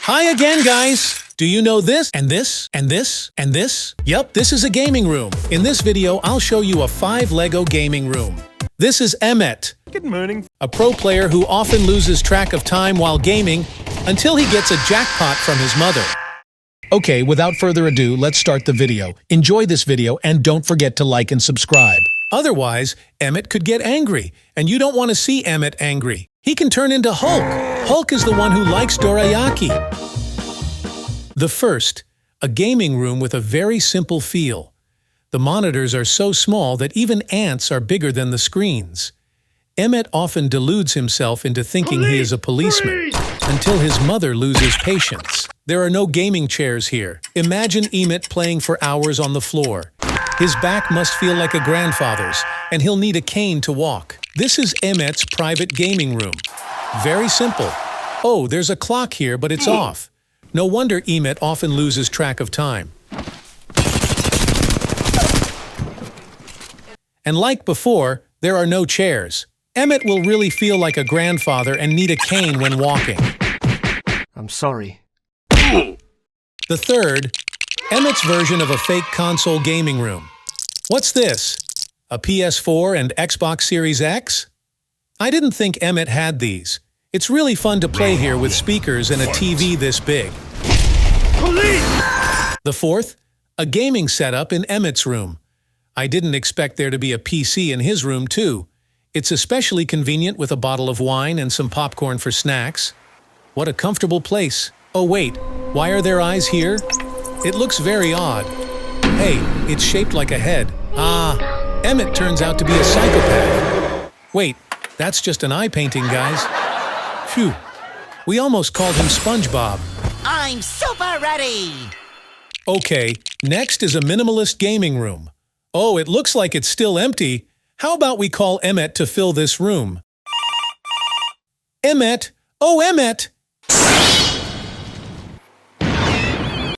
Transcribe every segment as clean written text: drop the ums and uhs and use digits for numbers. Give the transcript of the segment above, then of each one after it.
Hi again, guys! Do you know this, and this, and this, and this? Yup, this is a gaming room. In this video, I'll show you a 5 Lego gaming room. This is Emmet. Good morning. A pro player who often loses track of time while gaming until he gets a jackpot from his mother. Okay, without further ado, let's start the video. Enjoy this video and don't forget to like and subscribe. Otherwise, Emmet could get angry, and you don't want to see Emmet angry. He can turn into Hulk. Hulk is the one who likes dorayaki. The first, a gaming room with a very simple feel. The monitors are so small that even ants are bigger than the screens. Emmet often deludes himself into thinking he is a policeman until his mother loses patience. There are no gaming chairs here. Imagine Emmet playing for hours on the floor. His back must feel like a grandfather's, and he'll need a cane to walk. This is Emmet's private gaming room. Very simple. Oh, there's a clock here, but it's off. No wonder Emmet often loses track of time. And like before, there are no chairs. Emmet will really feel like a grandfather and need a cane when walking. I'm sorry. The third, Emmet's version of a fake console gaming room. What's this? A PS4 and Xbox Series X? I didn't think Emmet had these. It's really fun to play here with speakers and a TV this big. The fourth, a gaming setup in Emmet's room. I didn't expect there to be a PC in his room too. It's especially convenient with a bottle of wine and some popcorn for snacks. What a comfortable place. Oh wait, why are there eyes here? It looks very odd. Hey, it's shaped like a head. Ah, Emmet turns out to be a psychopath. Wait, that's just an eye painting, guys. Phew, we almost called him SpongeBob. I'm super ready! Okay, next is a minimalist gaming room. Oh, it looks like it's still empty. How about we call Emmet to fill this room? Emmet! Oh, Emmet!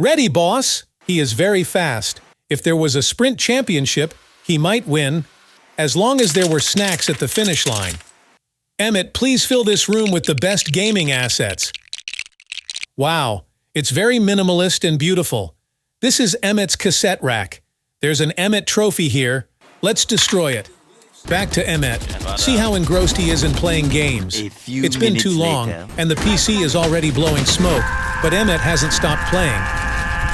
Ready, boss! He is very fast. If there was a sprint championship, he might win, as long as there were snacks at the finish line. Emmet, please fill this room with the best gaming assets. Wow, it's very minimalist and beautiful. This is Emmet's cassette rack. There's an Emmet trophy here. Let's destroy it. Back to Emmet. See how engrossed he is in playing games. It's been too long, and the PC is already blowing smoke, but Emmet hasn't stopped playing.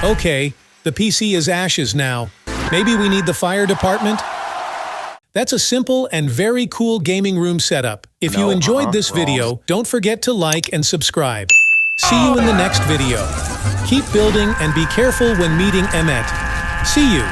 Okay, the PC is ashes now. Maybe we need the fire department? That's a simple and very cool gaming room setup. If you enjoyed this video, don't forget to like and subscribe. See you in the next video. Keep building and be careful when meeting Emmet. See you.